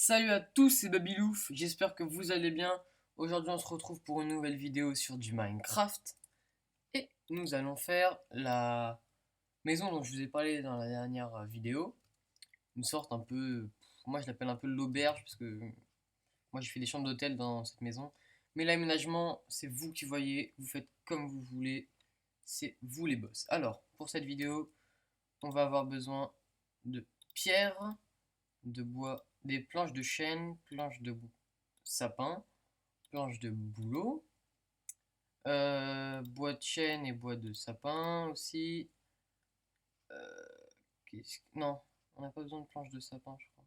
Salut à tous, c'est Babylouf, j'espère que vous allez bien. Aujourd'hui on se retrouve pour une nouvelle vidéo sur du Minecraft. Et nous allons faire la maison dont je vous ai parlé dans la dernière vidéo. Une sorte un peu, moi je l'appelle un peu l'auberge parce que moi j'ai fait des chambres d'hôtel dans cette maison. Mais l'aménagement c'est vous qui voyez, vous faites comme vous voulez, c'est vous les boss. Alors pour cette vidéo on va avoir besoin de pierre, de bois, des planches de chêne, planches de sapin, planches de bouleau, bois de chêne et bois de sapin aussi. Non, on n'a pas besoin de planches de sapin, je crois.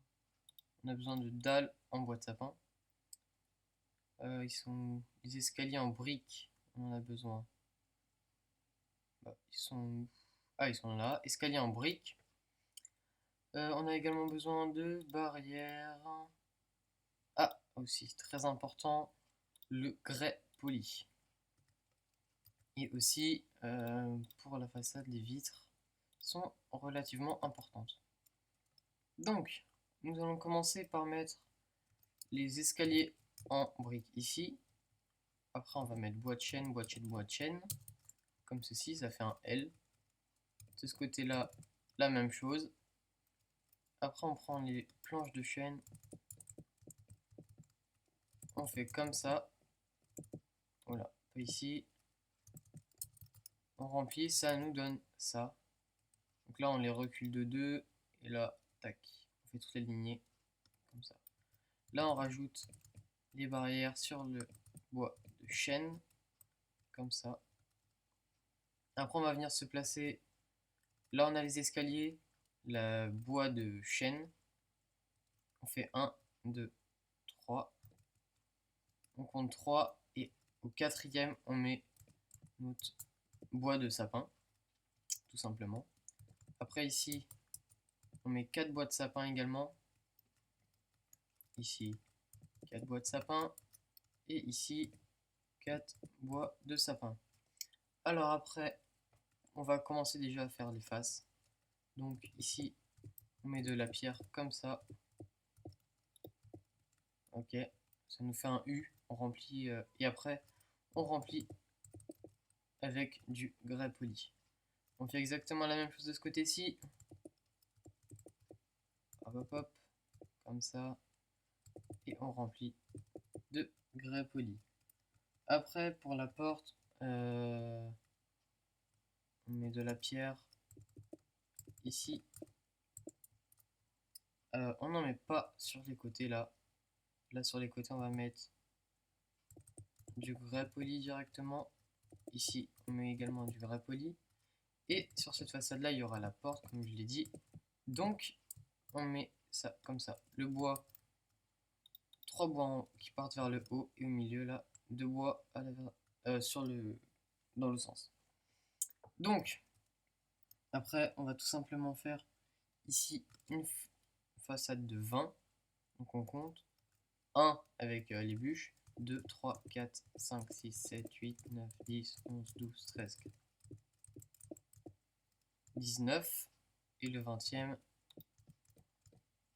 On a besoin de dalles en bois de sapin. Ils sont les escaliers en briques. On en a besoin. Bah, ils sont ah, ils sont là. Escalier en briques. On a également besoin de barrières. Ah, aussi, très important, le grès poli. Et aussi, pour la façade, les vitres sont relativement importantes. Donc, nous allons commencer par mettre les escaliers en briques ici. Après, on va mettre bois de chêne, bois de chêne, bois de chêne. Comme ceci, ça fait un L. De ce côté-là, la même chose. Après, on prend les planches de chêne. On fait comme ça. Voilà, ici. On remplit, ça nous donne ça. Donc là, on les recule de 2. Et là, tac. On fait toute la lignée. Comme ça. Là, on rajoute les barrières sur le bois de chêne. Comme ça. Après, on va venir se placer. Là, on a les escaliers, le bois de chêne. On fait 1, 2, 3. On compte 3 et au quatrième, on met notre bois de sapin, tout simplement. Après, ici, on met 4 bois de sapin également. Ici, 4 bois de sapin. Et ici, 4 bois de sapin. Alors après, on va commencer déjà à faire les faces. Donc ici, on met de la pierre comme ça. Ok, ça nous fait un U. On remplit et après, on remplit avec du grès poli. On fait exactement la même chose de ce côté-ci. Hop hop hop, comme ça. Et on remplit de grès poli. Après, pour la porte, on met de la pierre ici. On n'en met pas sur les côtés là. Là sur les côtés, on va mettre du grès poli directement. Ici, on met également du grès poli. Et sur cette façade-là, il y aura la porte, comme je l'ai dit. Donc, on met ça comme ça. Le bois, 3 bois qui partent vers le haut et au milieu, là, 2 bois à dans le sens. Donc, après, on va tout simplement faire ici une façade de 20. Donc, on compte 1 avec les bûches, 2, 3, 4, 5, 6, 7, 8, 9, 10, 11, 12, 13, 19. Et le 20e,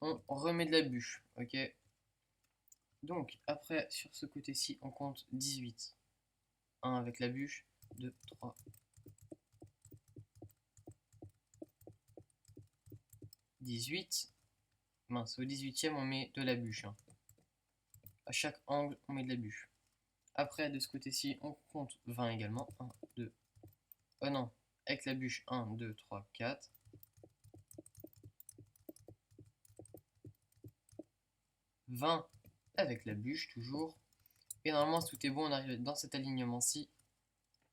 on remet de la bûche. Ok. Donc, après, sur ce côté-ci, on compte 18. 1 avec la bûche, 2, 3, 18. Mince, au 18e, on met de la bûche. À chaque angle, on met de la bûche. Après, de ce côté-ci, on compte 20 également. 1, 2. Oh non, avec la bûche, 1, 2, 3, 4. 20 avec la bûche, toujours. Et normalement, si tout est bon, on arrive dans cet alignement-ci.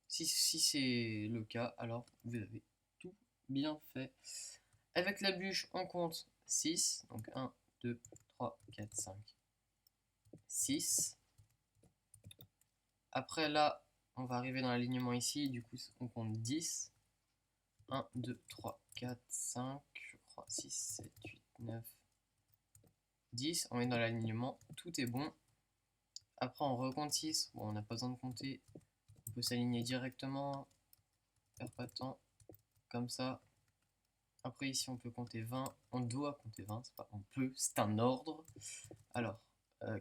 Si c'est le cas, alors vous avez tout bien fait. Avec la bûche, on compte 6. Donc 1, 2, 3, 4, 5, 6. Après là, on va arriver dans l'alignement ici. Du coup, on compte 10. 1, 2, 3, 4, 5, je crois, 6, 7, 8, 9, 10. On est dans l'alignement. Tout est bon. Après, on recompte 6. Bon, on n'a pas besoin de compter. On peut s'aligner directement. Perd pas de temps. Comme ça. Après ici on peut compter 20, on doit compter 20, c'est pas on peut, c'est un ordre. Alors,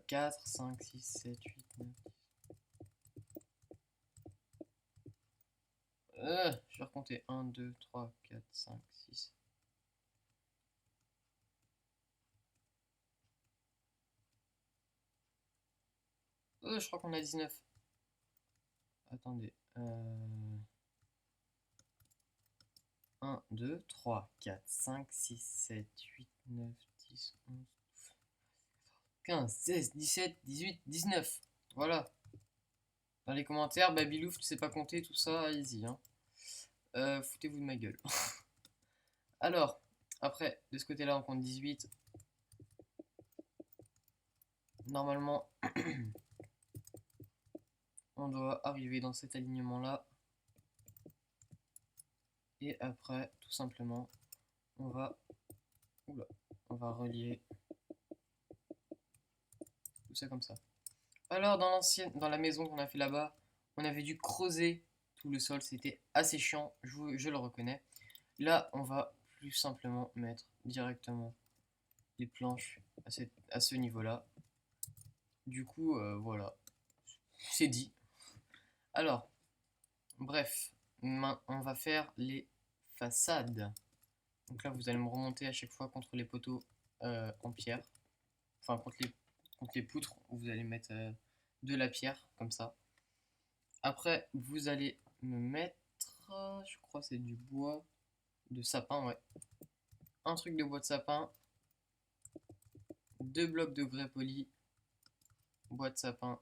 4, 5, 6, 7, 8, 9, 10. Je vais recompter 1, 2, 3, 4, 5, 6. Je crois qu'on a 19. Attendez. 1, 2, 3, 4, 5, 6, 7, 8, 9, 10, 11, 15, 16, 17, 18, 19. Voilà. Dans les commentaires, Babylouf, tu sais pas compter, tout ça, allez-y. Hein. Foutez-vous de ma gueule. Alors, après, de ce côté-là, on compte 18. Normalement, on doit arriver dans cet alignement-là. Et après, tout simplement, on va, on va relier tout ça comme ça. Alors, dans la maison qu'on a fait là-bas, on avait dû creuser tout le sol. C'était assez chiant, je le reconnais. Là, on va plus simplement mettre directement les planches à ce niveau-là. Du coup, voilà, c'est dit. Alors, bref, on va faire les façades. Donc là, vous allez me remonter à chaque fois contre les poteaux en pierre. Enfin, contre les poutres, où vous allez mettre de la pierre, comme ça. Après, vous allez me mettre, je crois que c'est du bois de sapin, ouais. Un truc de bois de sapin. 2 blocs de grès poli. Bois de sapin.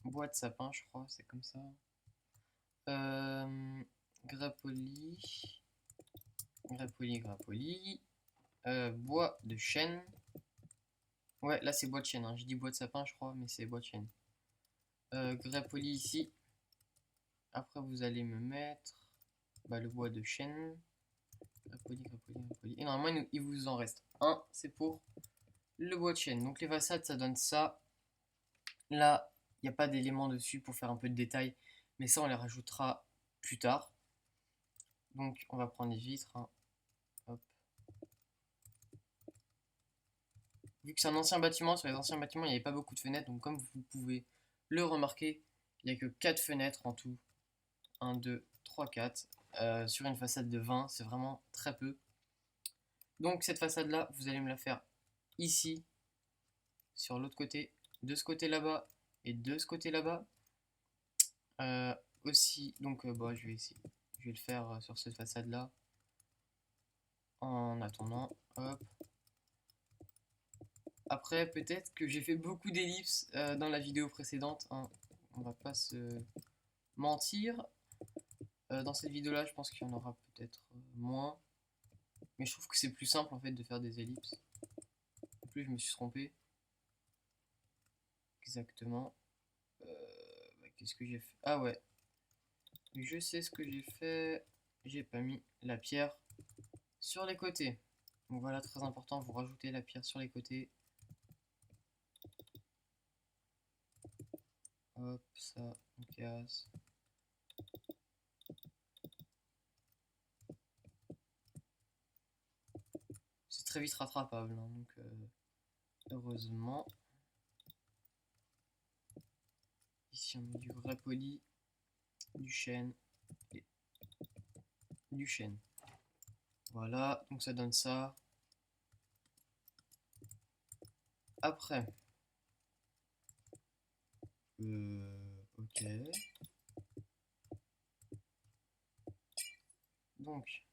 Bois de sapin, je crois, c'est comme ça. Grès poli. Grès poli, grès poli. Bois de chêne. Ouais, là c'est bois de chêne. Hein. Je dis bois de sapin, je crois, mais c'est bois de chêne. Grès poli ici. Après, vous allez me mettre le bois de chêne. Grès poli, grès poli, grès poli. Et normalement, il vous en reste un. C'est pour le bois de chêne. Donc les façades, ça donne ça. Là, il n'y a pas d'éléments dessus pour faire un peu de détail. Mais ça, on les rajoutera plus tard. Donc, on va prendre les vitres. Hein. Hop. Vu que c'est un ancien bâtiment, sur les anciens bâtiments, il n'y avait pas beaucoup de fenêtres. Donc, comme vous pouvez le remarquer, il n'y a que 4 fenêtres en tout. 1, 2, 3, 4. Sur une façade de 20, c'est vraiment très peu. Donc, cette façade-là, vous allez me la faire ici, sur l'autre côté, de ce côté là-bas et de ce côté là-bas. Aussi, donc, je vais essayer. Je vais le faire sur cette façade-là. En attendant, hop. Après, peut-être que j'ai fait beaucoup d'ellipses dans la vidéo précédente. Hein. On va pas se mentir. Dans cette vidéo-là, je pense qu'il y en aura peut-être moins. Mais je trouve que c'est plus simple en fait de faire des ellipses. En plus, je me suis trompé. Exactement. Qu'est-ce que j'ai fait? Ah ouais. Je sais ce que j'ai fait. J'ai pas mis la pierre sur les côtés. Donc voilà, très important, vous rajoutez la pierre sur les côtés. Hop, ça, on casse. C'est très vite rattrapable, hein, donc heureusement. Ici on met du vrai poli, du chêne et du chêne. Voilà, donc ça donne ça. Après, ok. Donc,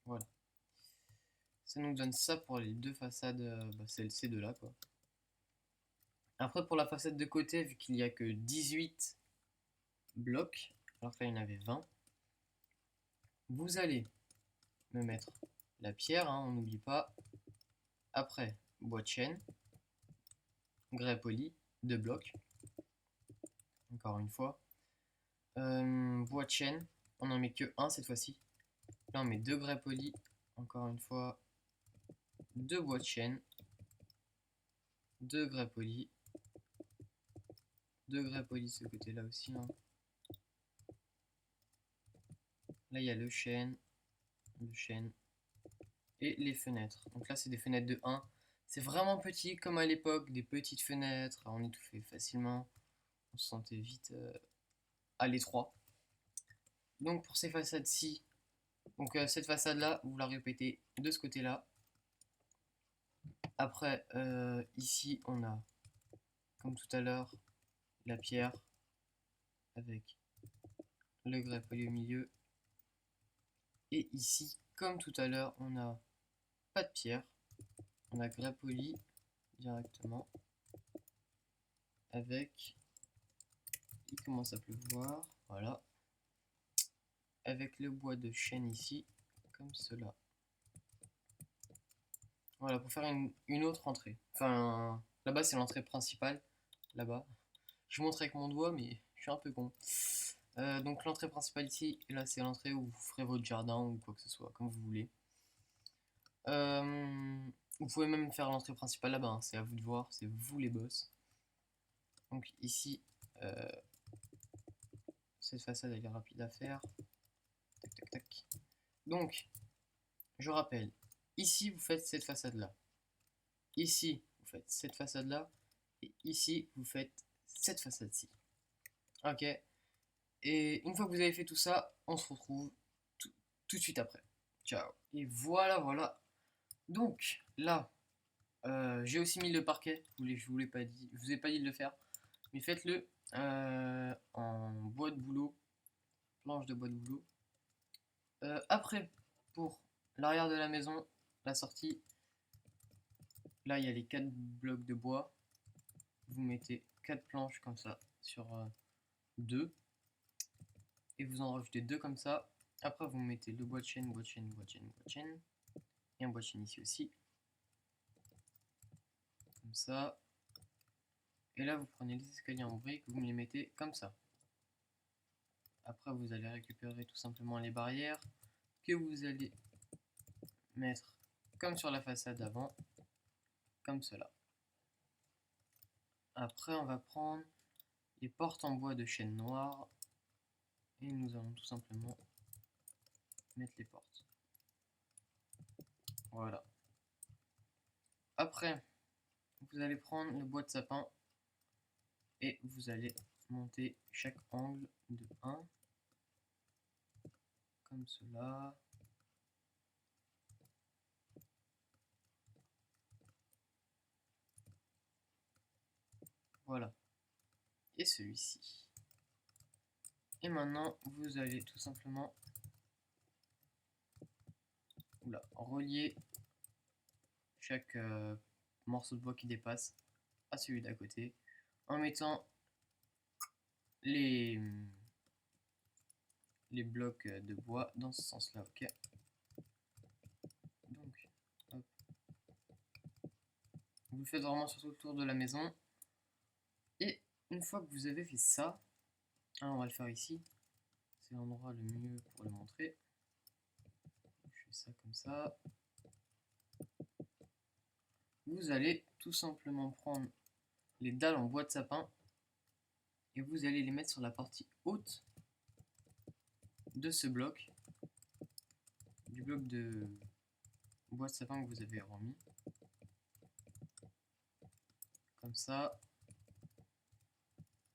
voilà. Ça nous donne ça pour les deux façades, ces deux là quoi. Après pour la façade de côté, vu qu'il n'y a que 18 blocs, alors que là il y en avait 20, vous allez me mettre la pierre, hein, on n'oublie pas. Après, bois de chêne, grès poli, 2 blocs. Encore une fois. Bois de chêne, on n'en met que un cette fois-ci. Là on met 2 grès polis, encore une fois. 2 bois de chêne, 2 grès polis, 2 grès polis de ce côté-là aussi. Hein. Là il y a le chêne, et les fenêtres. Donc là, c'est des fenêtres de 1. C'est vraiment petit, comme à l'époque, des petites fenêtres. On étouffait facilement. On se sentait vite à l'étroit. Donc pour ces façades-ci, donc cette façade-là, vous la répétez de ce côté-là. Après, ici, on a, comme tout à l'heure, la pierre avec le grès poli au milieu. Et ici, comme tout à l'heure, on n'a pas de pierre. On a grès poli directement avec, il commence à pleuvoir, voilà, avec le bois de chêne ici, comme cela. Voilà, pour faire une autre entrée. Enfin, là-bas c'est l'entrée principale, là-bas. Je vous montre avec mon doigt, mais je suis un peu con. Donc l'entrée principale ici, et là c'est l'entrée où vous ferez votre jardin ou quoi que ce soit, comme vous voulez. Vous pouvez même faire l'entrée principale là-bas, hein, c'est à vous de voir, c'est vous les boss. Donc ici, cette façade elle est rapide à faire. Tac tac tac. Donc, je rappelle, ici vous faites cette façade là. Ici vous faites cette façade là. Et ici vous faites cette façade-ci. Ok. Et une fois que vous avez fait tout ça, on se retrouve tout de suite après. Ciao. Et voilà, voilà. Donc là, j'ai aussi mis le parquet. Je vous ai pas dit de le faire, mais faites-le en bois de bouleau, planche de bois de bouleau. Après, pour l'arrière de la maison, la sortie, là il y a les 4 blocs de bois. Vous mettez 4 planches comme ça sur 2 et vous en rajoutez 2 comme ça. Après, vous mettez le bois de chêne, bois de chêne, bois de chêne, bois de chêne, et un bois de chêne ici aussi, comme ça. Et là, vous prenez les escaliers en briques, vous me les mettez comme ça. Après, vous allez récupérer tout simplement les barrières que vous allez mettre comme sur la façade avant, comme cela. Après, on va prendre les portes en bois de chêne noir et nous allons tout simplement mettre les portes. Voilà. Après, vous allez prendre le bois de sapin et vous allez monter chaque angle de 1, comme cela. Voilà. Et celui-ci. Et maintenant, vous allez tout simplement relier chaque morceau de bois qui dépasse à celui d'à côté en mettant les blocs de bois dans ce sens-là, ok. Donc, hop. Vous le faites vraiment sur tout le tour de la maison. Et une fois que vous avez fait ça, on va le faire ici. C'est l'endroit le mieux pour le montrer. Je fais ça comme ça. Vous allez tout simplement prendre les dalles en bois de sapin et vous allez les mettre sur la partie haute de ce bloc, du bloc de bois de sapin que vous avez remis. Comme ça.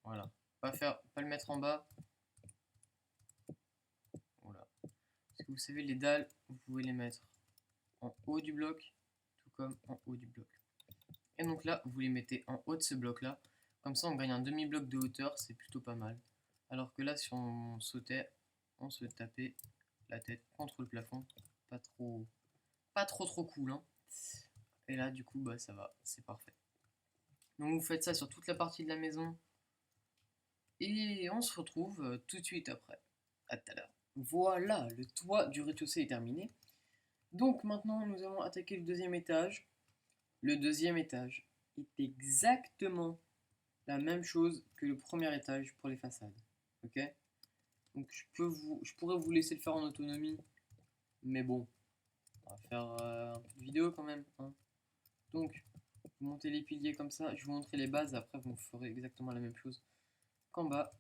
Voilà. Pas le mettre en bas. Voilà. Parce que vous savez, les dalles, vous pouvez les mettre en haut du bloc, tout comme en haut du bloc. Et donc là, vous les mettez en haut de ce bloc-là. Comme ça, on gagne un demi-bloc de hauteur, c'est plutôt pas mal. Alors que là, si on sautait, on se tapait la tête contre le plafond. Pas trop cool, hein. Et là, du coup, bah ça va, c'est parfait. Donc vous faites ça sur toute la partie de la maison. Et on se retrouve tout de suite après. À tout à l'heure. Voilà, le toit du rez-de-chaussée est terminé. Donc maintenant, nous allons attaquer le deuxième étage. Le deuxième étage est exactement la même chose que le premier étage pour les façades. Ok. Donc je pourrais vous laisser le faire en autonomie, mais bon, on va faire un peu de vidéo quand même, hein. Donc, vous montez les piliers comme ça, je vais vous montrer les bases, après vous ferez exactement la même chose qu'en bas.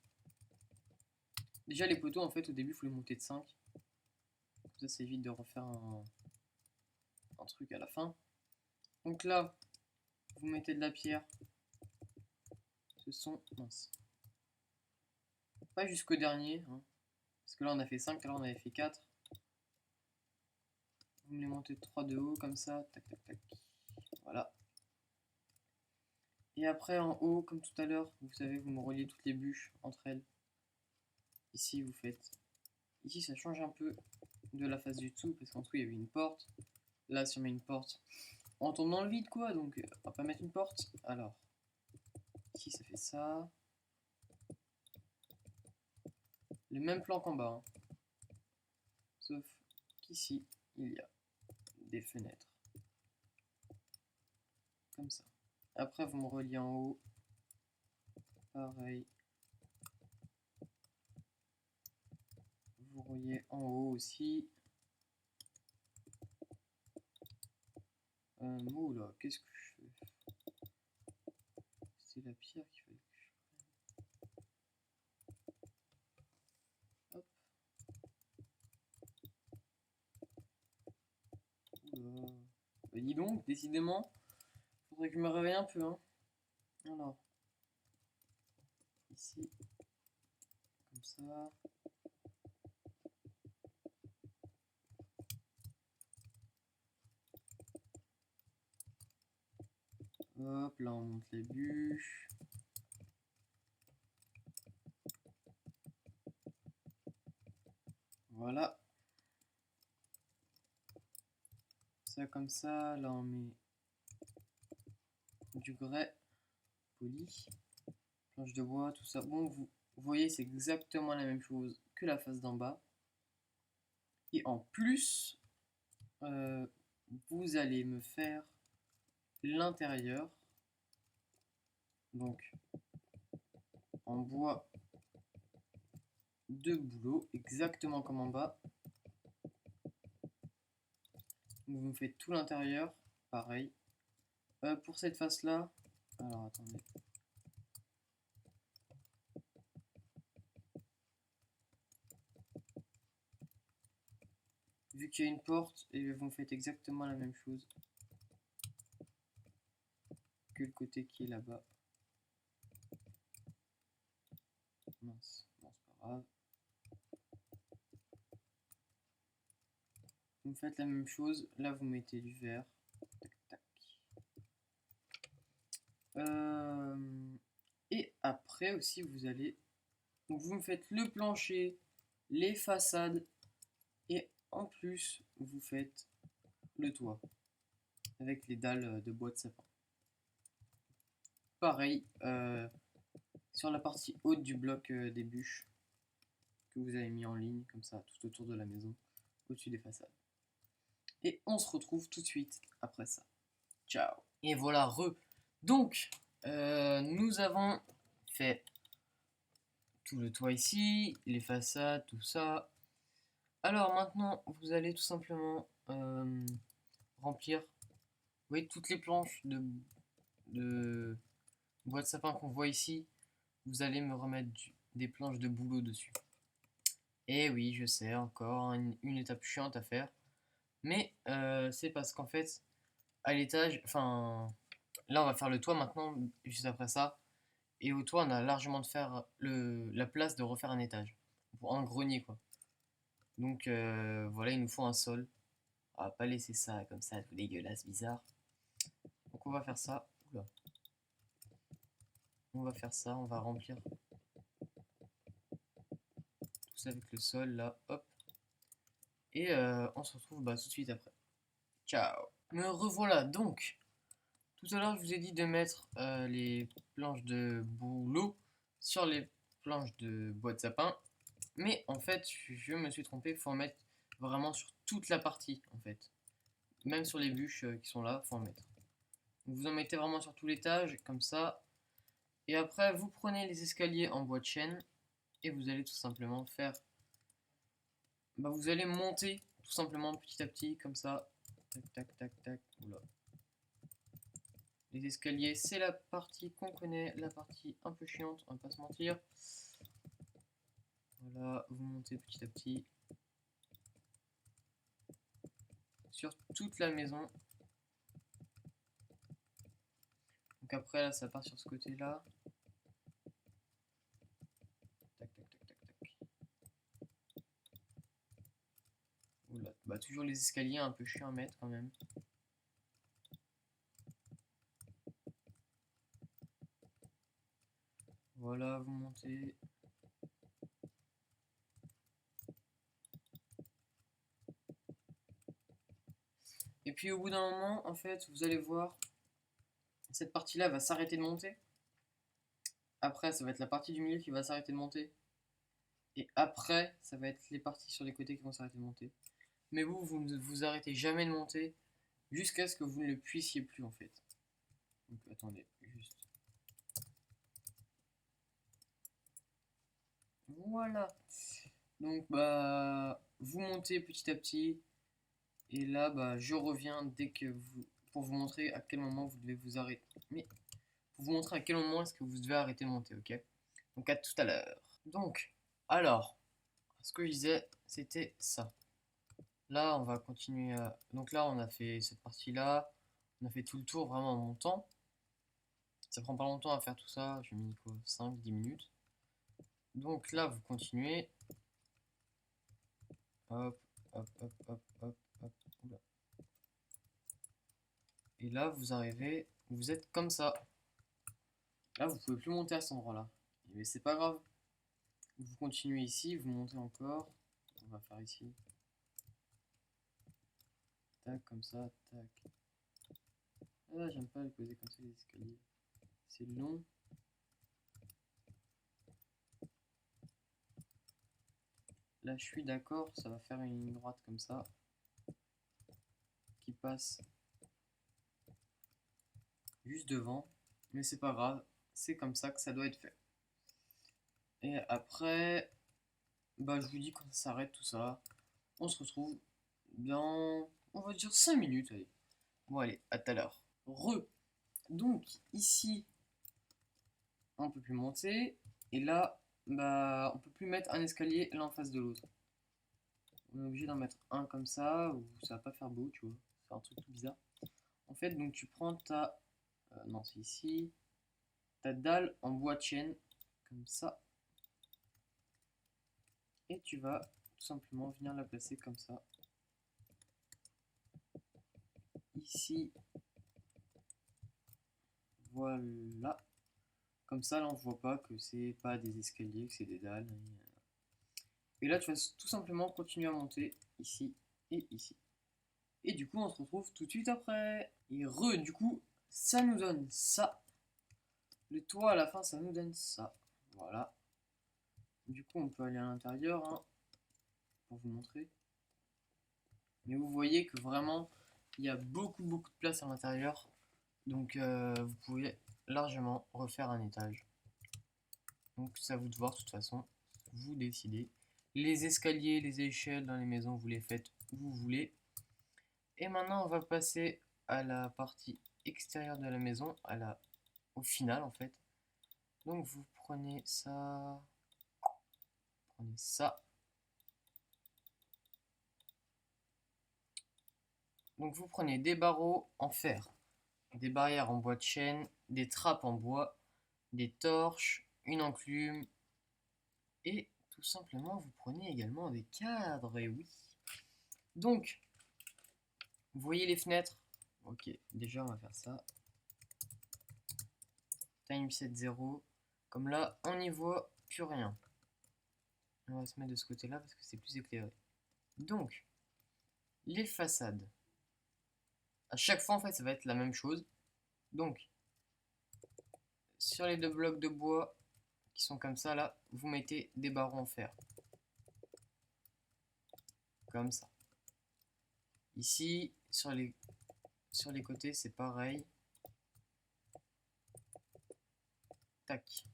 Déjà les poteaux, en fait, au début, il faut les monter de 5. Comme ça évite de refaire un truc à la fin. Donc là, vous mettez de la pierre. Ce sont... mince. Pas jusqu'au dernier. Hein, parce que là, on a fait 5, alors on avait fait 4. Vous me les montez 3 de haut, comme ça. Tac, tac, tac. Voilà. Et après, en haut, comme tout à l'heure, vous savez, vous me reliez toutes les bûches entre elles. Ici, vous faites... Ici, ça change un peu de la face du dessous, parce qu'en dessous, il y avait une porte. Là, si on met une porte, on tombe dans le vide, quoi. Donc, on va pas mettre une porte. Alors, ici, ça fait ça. Le même plan qu'en bas. Hein. Sauf qu'ici, il y a des fenêtres. Comme ça. Après, vous me reliez en haut. Pareil. Vous reliez en haut aussi. Oula, qu'est-ce que je fais? C'est la pierre qu'il fallait que je... Hop. Oula. Bah, dis donc, décidément, faudrait que je me réveille un peu. Hein. Alors, ici, comme ça. Hop, là on monte les bûches. Voilà. Ça comme ça, là on met du grès poli, planche de bois, tout ça. Bon, vous voyez, c'est exactement la même chose que la face d'en bas. Et en plus, vous allez me faire l'intérieur. Donc, en bois de bouleau, exactement comme en bas. Donc, vous me faites tout l'intérieur, pareil. Pour cette face-là, alors attendez. Vu qu'il y a une porte, et vous me faites exactement la même chose que le côté qui est là-bas. Mince, bon c'est pas grave. Vous me faites la même chose, là vous mettez du verre. Tac, tac. Et après aussi vous allez... Donc vous me faites le plancher, les façades, et en plus vous faites le toit. Avec les dalles de bois de sapin. Pareil, sur la partie haute du bloc des bûches que vous avez mis en ligne, comme ça, tout autour de la maison, au-dessus des façades. Et on se retrouve tout de suite après ça. Ciao. Et voilà, Donc, nous avons fait tout le toit ici, les façades, tout ça. Alors maintenant, vous allez tout simplement remplir, vous voyez, toutes les planches de bois de sapin qu'on voit ici. Vous allez me remettre des planches de bouleau dessus. Et oui, je sais, encore une étape chiante à faire. Mais c'est parce qu'en fait, à l'étage, enfin, là on va faire le toit maintenant, juste après ça. Et au toit, on a largement de faire la place de refaire un étage. Un grenier, quoi. Donc voilà, il nous faut un sol. On va pas laisser ça comme ça, tout dégueulasse, bizarre. Donc on va faire ça. Oula. On va faire ça, on va remplir tout ça avec le sol, là, hop. Et on se retrouve tout de suite après. Ciao. Me revoilà donc. Tout à l'heure, je vous ai dit de mettre les planches de bouleau sur les planches de bois de sapin. Mais en fait, je me suis trompé. Il faut en mettre vraiment sur toute la partie, en fait. Même sur les bûches qui sont là, il faut en mettre. Donc, vous en mettez vraiment sur tout l'étage, comme ça. Et après, vous prenez les escaliers en bois de chêne. Et vous allez tout simplement faire... vous allez monter tout simplement petit à petit, comme ça. Tac, tac, tac, tac. Oula. Les escaliers, c'est la partie qu'on connaît, la partie un peu chiante, on va pas se mentir. Voilà, vous montez petit à petit. sur toute la maison. Donc après là ça part sur ce côté là. Tac tac tac tac tac. Oula. Bah toujours les escaliers un peu chiants à mettre quand même. Voilà, vous montez. Et puis au bout d'un moment, en fait, vous allez voir, cette partie-là va s'arrêter de monter. Après, ça va être la partie du milieu qui va s'arrêter de monter. Et après, ça va être les parties sur les côtés qui vont s'arrêter de monter. Mais vous ne vous arrêtez jamais de monter jusqu'à ce que vous ne le puissiez plus en fait. Donc attendez, juste. Voilà. Donc bah, vous montez petit à petit. Et là, bah, je reviens dès que vous, pour vous montrer à quel moment vous devez vous arrêter. Mais pour vous montrer à quel moment est-ce que vous devez arrêter de monter, ok? Donc à tout à l'heure. Donc, alors, ce que je disais, c'était ça. Là, on va continuer à... Donc là, on a fait cette partie-là. On a fait tout le tour vraiment en montant. Ça prend pas longtemps à faire tout ça. J'ai mis quoi, 5-10 minutes. Donc là, vous continuez. Hop, hop, hop, hop, hop, hop. Oula. Et là, vous arrivez, vous êtes comme ça. Là, vous pouvez plus monter à cet endroit-là. Mais c'est pas grave. Vous continuez ici, vous montez encore. On va faire ici. Tac, comme ça, tac. Ah, j'aime pas les poser comme ça les escaliers. C'est long. Là, je suis d'accord, ça va faire une ligne droite comme ça. Qui passe juste devant. Mais c'est pas grave, c'est comme ça que ça doit être fait. Et après, bah, je vous dis quand ça s'arrête tout ça. On se retrouve dans, on va dire 5 minutes. Allez. Bon, allez, à tout à l'heure. Donc, ici, on peut plus monter. Et là, bah, on peut plus mettre un escalier l'un en face de l'autre. On est obligé d'en mettre un comme ça, ou ça va pas faire beau, tu vois. C'est un truc tout bizarre. En fait, donc tu prends ta... non, c'est ici. Ta dalle en bois de chêne, comme ça. Et tu vas tout simplement venir la placer comme ça. Ici. Voilà. Comme ça, là, on voit pas que c'est pas des escaliers, que c'est des dalles. Et là, tu vas tout simplement continuer à monter ici et ici. Et du coup, on se retrouve tout de suite après. Et du coup, ça nous donne ça. Le toit, à la fin, ça nous donne ça. Voilà. Du coup, on peut aller à l'intérieur, hein, pour vous montrer. Mais vous voyez que vraiment, il y a beaucoup de place à l'intérieur. Donc, vous pouvez largement refaire un étage. Donc, c'est à vous de voir, de toute façon. Vous décidez. Les escaliers, les échelles dans les maisons, vous les faites où vous voulez. Et maintenant, on va passer à la partie extérieure de la maison, au final en fait. Donc, vous prenez ça, prenez ça. Donc, vous prenez des barreaux en fer, des barrières en bois de chêne, des trappes en bois, des torches, une enclume et tout simplement, vous prenez également des cadres. Et oui. Donc, vous voyez les fenêtres. Ok, déjà, on va faire ça. Time set 0. Comme là, on n'y voit plus rien. On va se mettre de ce côté-là parce que c'est plus éclairé. Donc, les façades. À chaque fois, en fait, ça va être la même chose. Donc, sur les deux blocs de bois qui sont comme ça, là, vous mettez des barreaux en fer. Comme ça. Ici, sur les côtés, c'est pareil. Tac.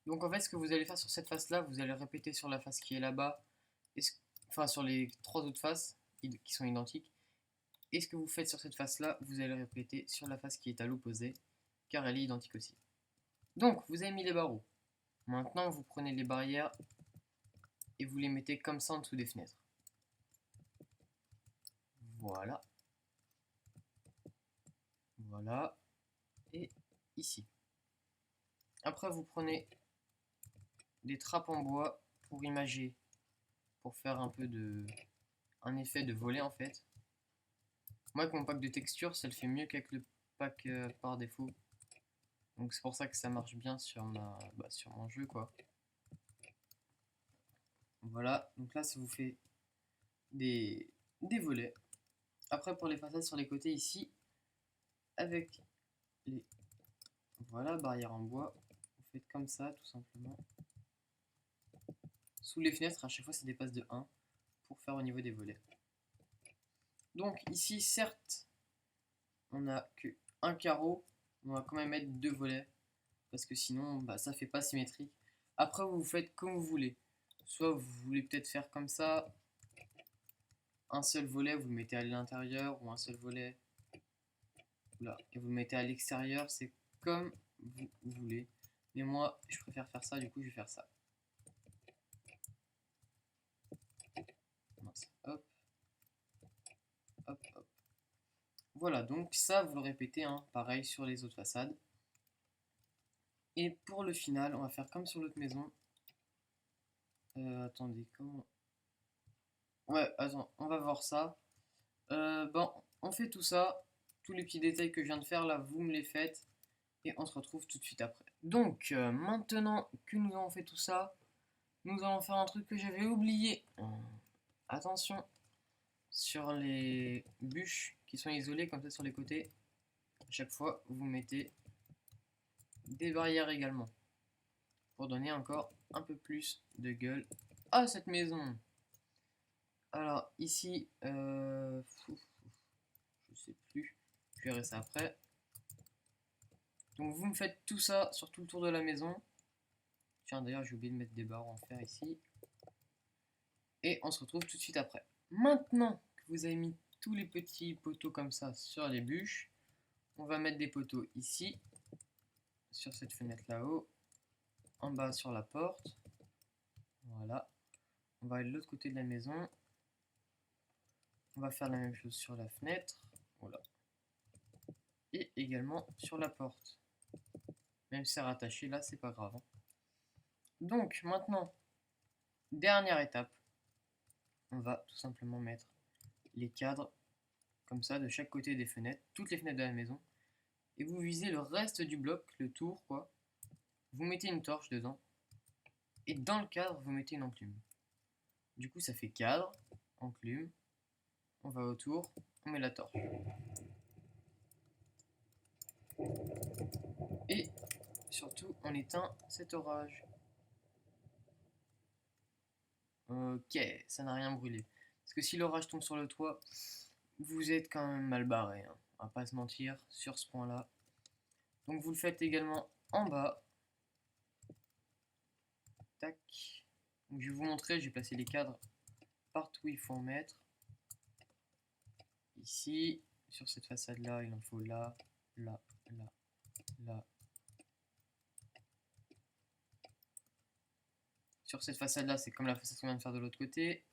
Donc, en fait, ce que vous allez faire sur cette face-là, vous allez répéter sur la face qui est là-bas. Enfin, sur les trois autres faces qui sont identiques. Et ce que vous faites sur cette face-là, vous allez répéter sur la face qui est à l'opposé, car elle est identique aussi. Donc, vous avez mis les barreaux. Maintenant, vous prenez les barrières et vous les mettez comme ça en dessous des fenêtres. Voilà. Voilà. Et ici. Après, vous prenez des trappes en bois pour imager, pour faire un peu un effet de volet en fait. Moi, avec mon pack de texture, ça le fait mieux qu'avec le pack par défaut. Donc c'est pour ça que ça marche bien sur sur mon jeu quoi. Voilà, donc là ça vous fait des volets. Après pour les façades sur les côtés ici, avec les voilà, barrières en bois, vous faites comme ça tout simplement. Sous les fenêtres, à chaque fois ça dépasse de 1 pour faire au niveau des volets. Donc ici, certes, on n'a que un carreau, on va quand même mettre 2 volets parce que sinon ça fait pas symétrique. Après vous faites comme vous voulez. Soit vous voulez peut-être faire comme ça, un seul volet vous le mettez à l'intérieur ou un seul volet là et vous le mettez à l'extérieur, c'est comme vous voulez. Mais moi je préfère faire ça, du coup je vais faire ça. Hop, hop, hop. Voilà, donc ça vous le répétez, hein, pareil sur les autres façades. Et pour le final, on va faire comme sur l'autre maison. Attendez, comment... Ouais, attends, on va voir ça. Bon, on fait tout ça. Tous les petits détails que je viens de faire là, vous me les faites. Et on se retrouve tout de suite après. Donc, maintenant que nous avons fait tout ça, nous allons faire un truc que j'avais oublié. Attention, sur les bûches qui sont isolées comme ça sur les côtés, à chaque fois, vous mettez des barrières également. Pour donner encore un peu plus de gueule à cette maison. Alors ici, je sais plus, je verrai ça après. Donc vous me faites tout ça sur tout le tour de la maison. Tiens d'ailleurs j'ai oublié de mettre des barres en fer ici. Et on se retrouve tout de suite après. Maintenant que vous avez mis tous les petits poteaux comme ça sur les bûches, on va mettre des poteaux ici, sur cette fenêtre là-haut, en bas sur la porte. Voilà. On va aller de l'autre côté de la maison. On va faire la même chose sur la fenêtre. Voilà. Et également sur la porte. Même si c'est rattaché là, c'est pas grave. Donc maintenant, dernière étape. On va tout simplement mettre les cadres comme ça de chaque côté des fenêtres, toutes les fenêtres de la maison. Et vous visez le reste du bloc, le tour quoi. Vous mettez une torche dedans. Et dans le cadre, vous mettez une enclume. Du coup, ça fait cadre, enclume. On va autour, on met la torche. Et surtout, on éteint cet orage. Ok, ça n'a rien brûlé. Parce que si l'orage tombe sur le toit, vous êtes quand même mal barré, hein. On va pas se mentir sur ce point-là. Donc vous le faites également en bas. Tac. Donc je vais vous montrer, j'ai placé les cadres partout où il faut en mettre. Ici, sur cette façade-là, il en faut là, là, là, là. Sur cette façade-là, c'est comme la façade qu'on vient de faire de l'autre côté.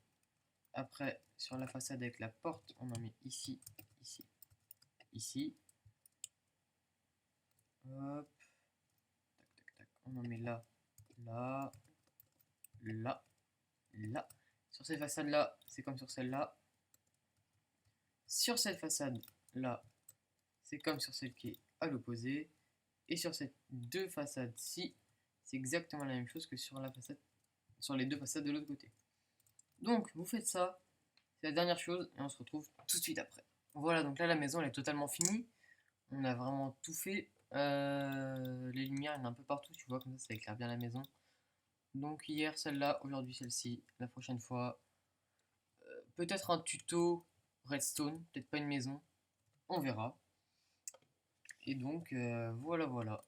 Après, sur la façade avec la porte, on en met ici, ici, ici. Hop. Tac, tac, tac. On en met là, là, là, là. Sur cette façade-là, c'est comme sur celle-là. Sur cette façade-là, c'est comme sur celle qui est à l'opposé. Et sur ces deux façades-ci, c'est exactement la même chose que sur les deux façades de l'autre côté. Donc, vous faites ça. C'est la dernière chose et on se retrouve tout de suite après. Voilà, donc là, la maison, elle est totalement finie. On a vraiment tout fait. Les lumières, il y en a un peu partout, tu vois, comme ça éclaire bien la maison. Donc hier, celle-là, aujourd'hui, celle-ci, la prochaine fois. Peut-être un tuto redstone, peut-être pas une maison. On verra. Et donc, voilà.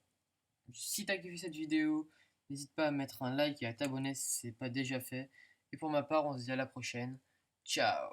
Si t'as kiffé cette vidéo, n'hésite pas à mettre un like et à t'abonner si c'est pas déjà fait. Et pour ma part, on se dit à la prochaine. Ciao!